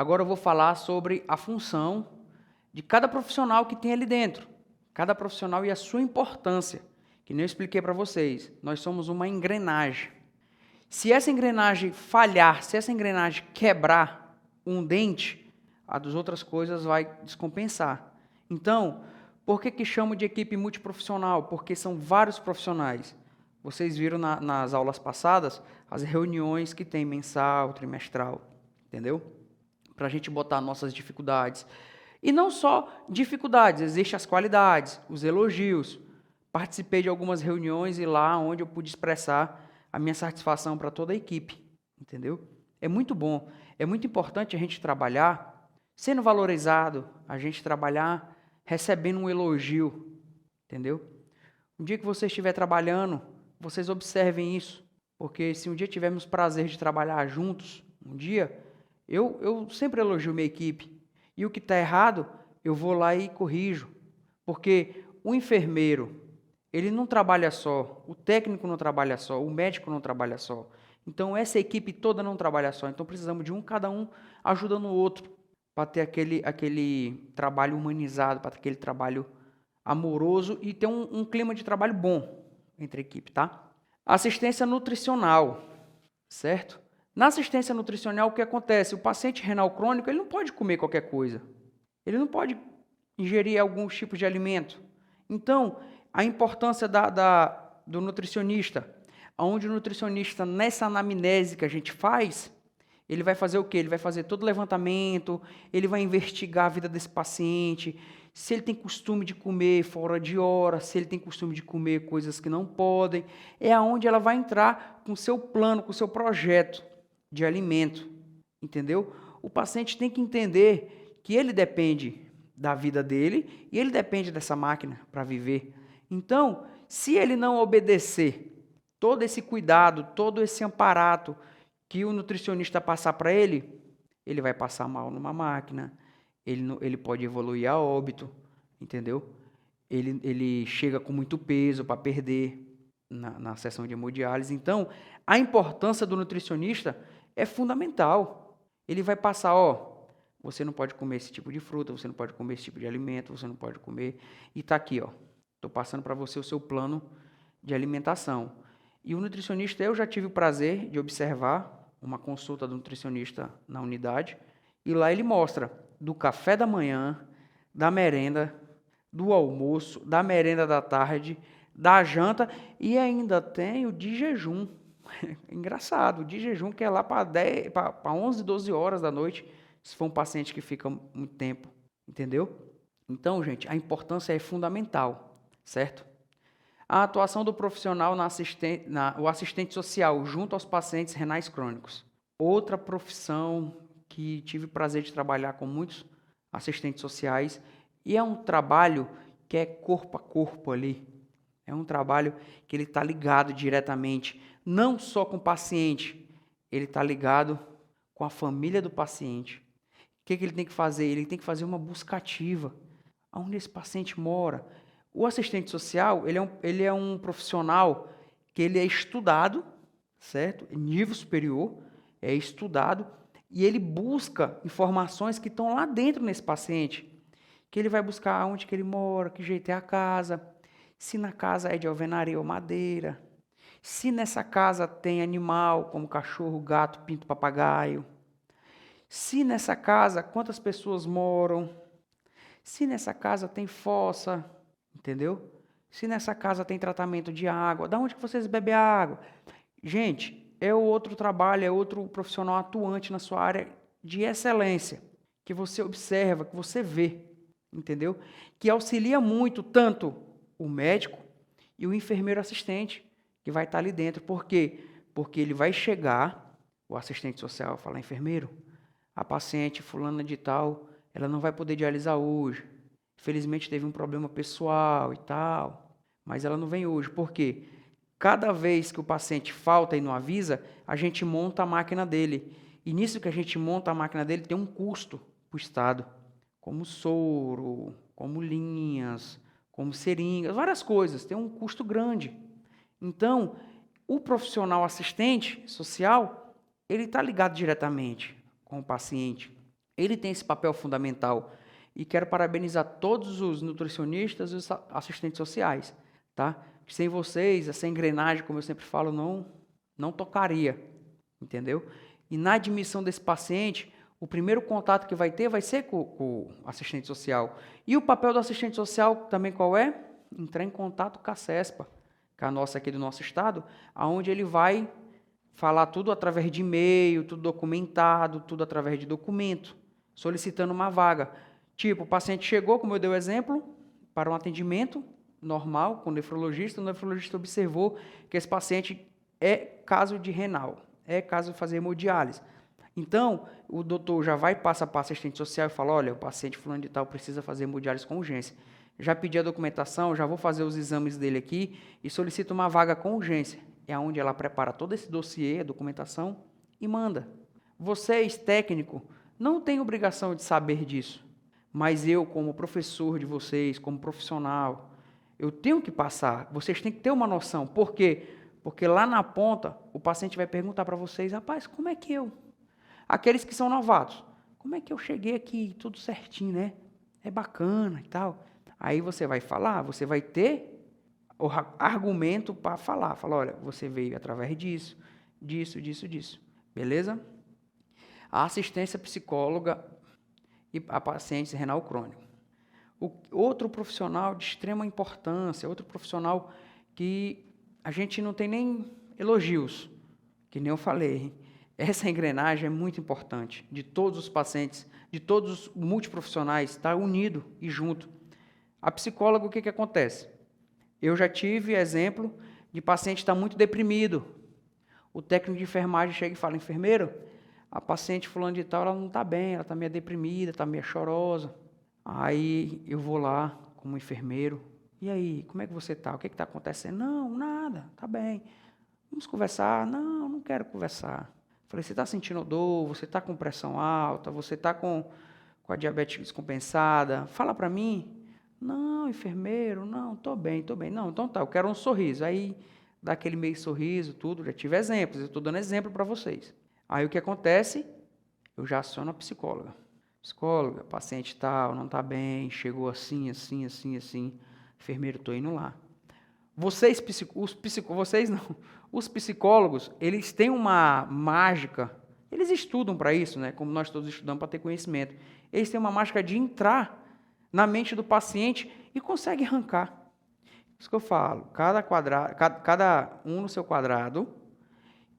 Agora eu vou falar sobre a função de cada profissional que tem ali dentro. Cada profissional e a sua importância. Que nem eu expliquei para vocês. Nós somos uma engrenagem. Se essa engrenagem falhar, se essa engrenagem quebrar um dente, a das outras coisas vai descompensar. Então, por que chamo de equipe multiprofissional? Porque são vários profissionais. Vocês viram nas aulas passadas as reuniões que tem mensal, trimestral, entendeu? Para a gente botar nossas dificuldades. E não só dificuldades, existem as qualidades, os elogios. Participei de algumas reuniões e lá onde eu pude expressar a minha satisfação para toda a equipe, entendeu? É muito bom, é muito importante a gente trabalhar sendo valorizado, a gente trabalhar recebendo um elogio, entendeu? Um dia que você estiver trabalhando, vocês observem isso, porque se um dia tivermos prazer de trabalhar juntos, um dia, eu sempre elogio minha equipe, e o que está errado, eu vou lá e corrijo, porque o enfermeiro, ele não trabalha só, o técnico não trabalha só, o médico não trabalha só. Então, essa equipe toda não trabalha só. Então, precisamos de cada um ajudando o outro para ter aquele trabalho humanizado, para ter aquele trabalho amoroso e ter um clima de trabalho bom entre a equipe, tá? Assistência nutricional, certo? Na assistência nutricional, o que acontece? O paciente renal crônico, ele não pode comer qualquer coisa. Ele não pode ingerir alguns tipos de alimento. Então, a importância do nutricionista, onde o nutricionista, nessa anamnese que a gente faz, ele vai fazer o quê? Ele vai fazer todo o levantamento, ele vai investigar a vida desse paciente, se ele tem costume de comer fora de hora, se ele tem costume de comer coisas que não podem, é aonde ela vai entrar com o seu plano, com o seu projeto de alimento, entendeu? O paciente tem que entender que ele depende da vida dele e ele depende dessa máquina para viver. Então, se ele não obedecer todo esse cuidado, todo esse amparato que o nutricionista passar para ele, ele vai passar mal numa máquina, ele pode evoluir a óbito, entendeu? Ele chega com muito peso para perder na sessão de hemodiálise. Então, a importância do nutricionista é fundamental. Ele vai passar, você não pode comer esse tipo de fruta, você não pode comer esse tipo de alimento, você não pode comer. E está aqui, estou passando para você o seu plano de alimentação. E o nutricionista, eu já tive o prazer de observar uma consulta do nutricionista na unidade, e lá ele mostra do café da manhã, da merenda, do almoço, da merenda da tarde, da janta, e ainda tem o de jejum. Engraçado, o de jejum que é lá para 11, 12 horas da noite, se for um paciente que fica muito tempo, entendeu? Então, gente, a importância é fundamental, certo? A atuação do profissional o assistente social junto aos pacientes renais crônicos. Outra profissão que tive o prazer de trabalhar com muitos assistentes sociais, e é um trabalho que é corpo a corpo ali. É um trabalho que ele está ligado diretamente, não só com o paciente, ele está ligado com a família do paciente. O que ele tem que fazer? Ele tem que fazer uma busca ativa. Onde esse paciente mora? O assistente social, ele é um profissional que ele é estudado, certo? Nível superior, é estudado, e ele busca informações que estão lá dentro nesse paciente, que ele vai buscar onde que ele mora, que jeito é a casa, se na casa é de alvenaria ou madeira, se nessa casa tem animal, como cachorro, gato, pinto, papagaio, se nessa casa, quantas pessoas moram, se nessa casa tem fossa, entendeu? Se nessa casa tem tratamento de água, da onde que vocês bebem a água? Gente, é outro trabalho, é outro profissional atuante na sua área de excelência, que você observa, que você vê, entendeu? Que auxilia muito tanto o médico e o enfermeiro assistente, que vai estar ali dentro. Por quê? Porque ele vai chegar, o assistente social vai falar, enfermeiro, a paciente fulana de tal, ela não vai poder dialisar hoje. Infelizmente teve um problema pessoal e tal, mas ela não vem hoje. Por quê? Cada vez que o paciente falta e não avisa, a gente monta a máquina dele. E nisso que a gente monta a máquina dele tem um custo para o Estado, como soro, como linhas, como seringas, várias coisas, tem um custo grande. Então, o profissional assistente social, ele está ligado diretamente com o paciente. Ele tem esse papel fundamental. E quero parabenizar todos os nutricionistas e os assistentes sociais, tá? Sem vocês, essa engrenagem, como eu sempre falo, não tocaria, entendeu? E na admissão desse paciente, o primeiro contato que vai ter vai ser com o assistente social. E o papel do assistente social também qual é? Entrar em contato com a CESPA, que é a nossa aqui do nosso estado, onde ele vai falar tudo através de e-mail, tudo documentado, tudo através de documento, solicitando uma vaga. Tipo, o paciente chegou, como eu dei o exemplo, para um atendimento normal com o nefrologista observou que esse paciente é caso de renal, é caso de fazer hemodiálise. Então, o doutor já vai passar para o assistente social e fala, olha, o paciente fulano de tal precisa fazer hemodiálise com urgência. Já pedi a documentação, já vou fazer os exames dele aqui e solicito uma vaga com urgência. É onde ela prepara todo esse dossiê, a documentação e manda. Vocês, técnico, não têm obrigação de saber disso, mas eu, como professor de vocês, como profissional, eu tenho que passar. Vocês têm que ter uma noção. Por quê? Porque lá na ponta, o paciente vai perguntar para vocês, rapaz, como é que eu... Aqueles que são novatos, como é que eu cheguei aqui tudo certinho, né? É bacana e tal. Aí você vai falar, você vai ter o argumento para falar. Fala, olha, você veio através disso. Beleza? A assistência psicóloga e a pacientes renal crônico. Outro profissional de extrema importância, outro profissional que a gente não tem nem elogios, que nem eu falei. Essa engrenagem é muito importante, de todos os pacientes, de todos os multiprofissionais, estar unido e junto. A psicóloga, o que acontece? Eu já tive exemplo de paciente estar muito deprimido. O técnico de enfermagem chega e fala, enfermeiro, a paciente fulano de tal, ela não está bem, ela está meio deprimida, está meio chorosa. Aí eu vou lá como enfermeiro, e aí, como é que você está? O que está acontecendo? Não, nada, está bem. Vamos conversar? Não quero conversar. Falei, você está sentindo dor, você está com pressão alta, você está com a diabetes descompensada? Fala para mim. Não, enfermeiro, não, estou bem. Não, então tá, eu quero um sorriso. Aí dá aquele meio sorriso, tudo, já tive exemplos, eu estou dando exemplo para vocês. Aí o que acontece? Eu já aciono a psicóloga. Psicóloga, paciente tal, não está bem, chegou assim. Enfermeiro, estou indo lá. Os psicólogos, eles têm uma mágica, eles estudam para isso, né? Como nós todos estudamos para ter conhecimento. Eles têm uma mágica de entrar na mente do paciente e conseguem arrancar. Isso que eu falo, cada um no seu quadrado.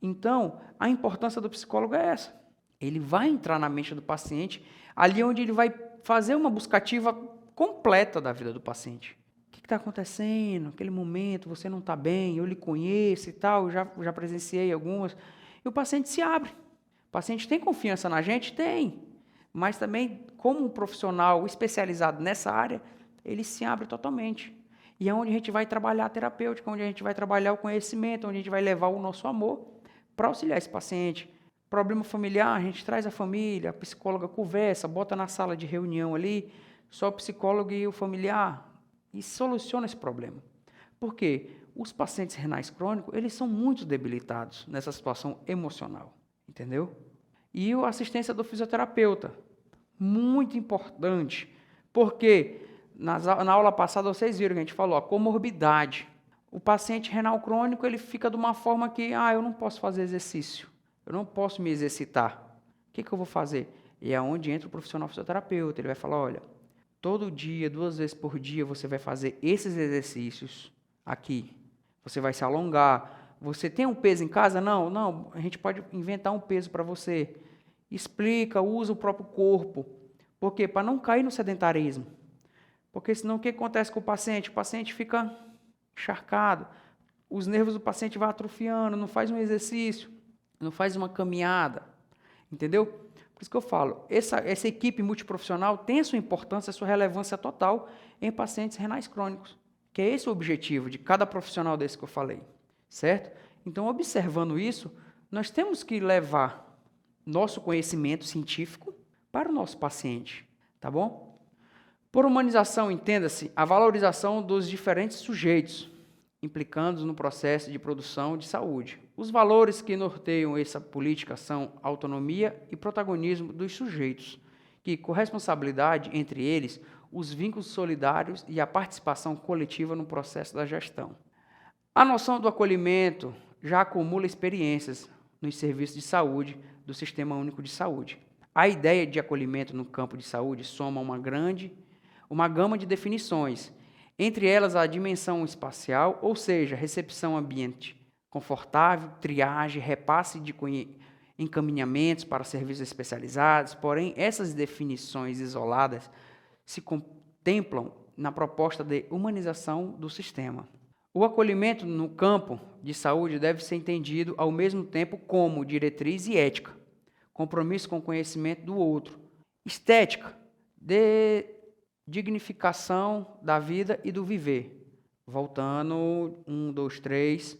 Então, a importância do psicólogo é essa. Ele vai entrar na mente do paciente, ali onde ele vai fazer uma buscativa completa da vida do paciente. O que está acontecendo? Naquele momento, você não está bem, eu lhe conheço e tal, já presenciei algumas. E o paciente se abre. O paciente tem confiança na gente? Tem. Mas também, como um profissional especializado nessa área, ele se abre totalmente. E é onde a gente vai trabalhar a terapêutica, onde a gente vai trabalhar o conhecimento, onde a gente vai levar o nosso amor para auxiliar esse paciente. Problema familiar, a gente traz a família, a psicóloga conversa, bota na sala de reunião ali, só o psicólogo e o familiar, e soluciona esse problema. Por quê? Os pacientes renais crônicos, eles são muito debilitados nessa situação emocional, entendeu? E a assistência do fisioterapeuta, muito importante, porque na aula passada vocês viram que a gente falou, a comorbidade. O paciente renal crônico, ele fica de uma forma que, eu não posso fazer exercício, eu não posso me exercitar. O que eu vou fazer? E é onde entra o profissional fisioterapeuta, ele vai falar, olha, todo dia, 2 vezes por dia, você vai fazer esses exercícios aqui. Você vai se alongar. Você tem um peso em casa? Não, a gente pode inventar um peso para você. Explica, usa o próprio corpo. Por quê? Para não cair no sedentarismo. Porque senão o que acontece com o paciente? O paciente fica encharcado. Os nervos do paciente vão atrofiando, não faz um exercício, não faz uma caminhada. Entendeu? Por isso que eu falo, essa equipe multiprofissional tem a sua importância, a sua relevância total em pacientes renais crônicos, que é esse o objetivo de cada profissional desse que eu falei, certo? Então, observando isso, nós temos que levar nosso conhecimento científico para o nosso paciente, tá bom? Por humanização, entenda-se a valorização dos diferentes sujeitos, implicando no processo de produção de saúde. Os valores que norteiam essa política são autonomia e protagonismo dos sujeitos. que corresponsabilidade entre eles, os vínculos solidários e a participação coletiva no processo da gestão. A noção do acolhimento já acumula experiências nos serviços de saúde do Sistema Único de Saúde. A ideia de acolhimento no campo de saúde soma uma gama de definições, entre elas a dimensão espacial, ou seja, recepção ambiente confortável, triagem, repasse de encaminhamentos para serviços especializados, porém, essas definições isoladas se contemplam na proposta de humanização do sistema. O acolhimento no campo de saúde deve ser entendido ao mesmo tempo como diretriz e ética, compromisso com o conhecimento do outro, estética, de dignificação da vida e do viver. Voltando, 1, 2, 3.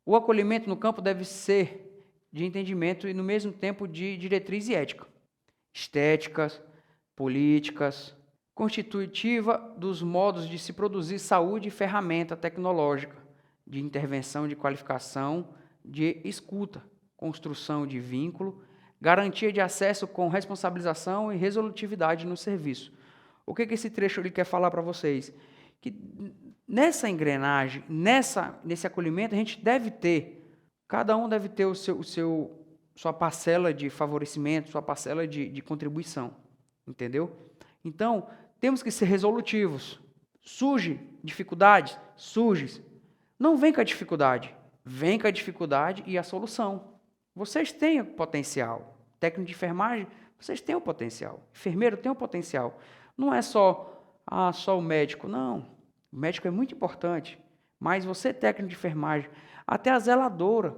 O acolhimento no campo deve ser de entendimento e, no mesmo tempo, de diretriz e ética, estéticas, políticas, constitutiva dos modos de se produzir saúde e ferramenta tecnológica, de intervenção de qualificação, de escuta, construção de vínculo, garantia de acesso com responsabilização e resolutividade no serviço. O que esse trecho ele quer falar para vocês? Que nessa engrenagem, nesse acolhimento, a gente deve ter, cada um deve ter sua parcela de favorecimento, sua parcela de contribuição, entendeu? Então, temos que ser resolutivos. Surge dificuldades? Surge. Não vem com a dificuldade. Vem com a dificuldade e a solução. Vocês têm o potencial. Técnico de enfermagem, vocês têm o potencial. Enfermeiro tem o potencial. Não é só o médico, não. O médico é muito importante. Mas você, técnico de enfermagem, até a zeladora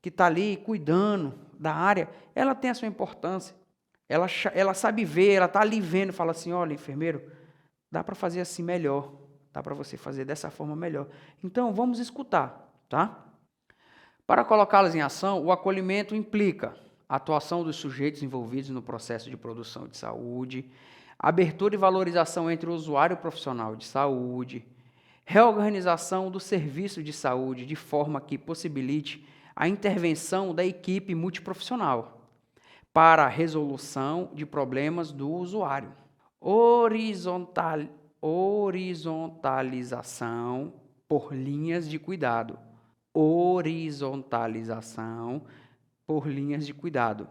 que está ali cuidando da área, ela tem a sua importância. Ela sabe ver, ela está ali vendo, fala assim, olha, enfermeiro, dá para fazer assim melhor, dá para você fazer dessa forma melhor. Então, vamos escutar, tá? Para colocá-las em ação, o acolhimento implica a atuação dos sujeitos envolvidos no processo de produção de saúde, abertura e valorização entre o usuário e o profissional de saúde, reorganização do serviço de saúde de forma que possibilite a intervenção da equipe multiprofissional, para a resolução de problemas do usuário. Horizontalização por linhas de cuidado. Horizontalização por linhas de cuidado.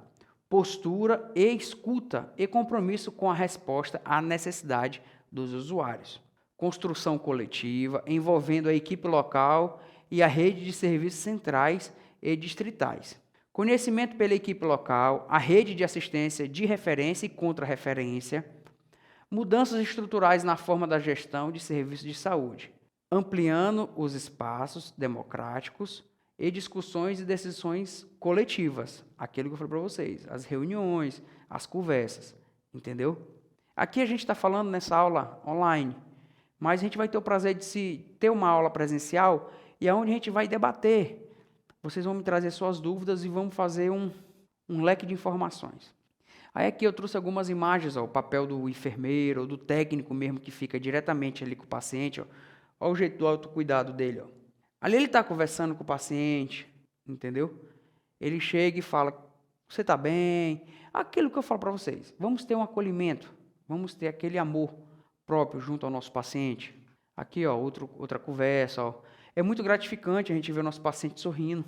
Postura e escuta e compromisso com a resposta à necessidade dos usuários. Construção coletiva envolvendo a equipe local e a rede de serviços centrais e distritais. Conhecimento pela equipe local, a rede de assistência de referência e contra-referência, mudanças estruturais na forma da gestão de serviços de saúde, ampliando os espaços democráticos e discussões e decisões coletivas, aquilo que eu falei para vocês, as reuniões, as conversas, entendeu? Aqui a gente está falando nessa aula online, mas a gente vai ter o prazer de ter uma aula presencial e é onde a gente vai debater. Vocês vão me trazer suas dúvidas e vamos fazer um leque de informações. Aí aqui eu trouxe algumas imagens, ó, o papel do enfermeiro ou do técnico mesmo que fica diretamente ali com o paciente. Olha o jeito do autocuidado dele. Ó. Ali ele está conversando com o paciente, entendeu? Ele chega e fala, você está bem? Aquilo que eu falo para vocês. Vamos ter um acolhimento, vamos ter aquele amor próprio junto ao nosso paciente. Aqui, ó, outra conversa, ó. É muito gratificante a gente ver o nosso paciente sorrindo.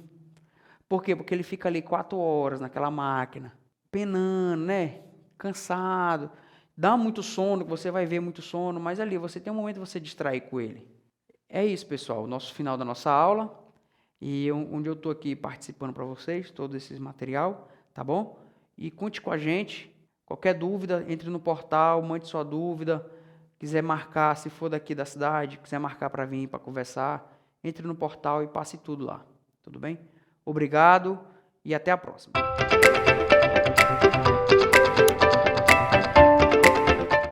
Por quê? Porque ele fica ali 4 horas naquela máquina, penando, né? Cansado. Dá muito sono, você vai ver muito sono, mas ali você tem um momento de você distrair com ele. É isso, pessoal. O nosso final da nossa aula. E onde eu estou aqui participando para vocês, todo esse material, tá bom? E conte com a gente. Qualquer dúvida, entre no portal, mande sua dúvida. Quiser marcar, se for daqui da cidade, quiser marcar para vir para conversar, entre no portal e passe tudo lá. Tudo bem? Obrigado e até a próxima.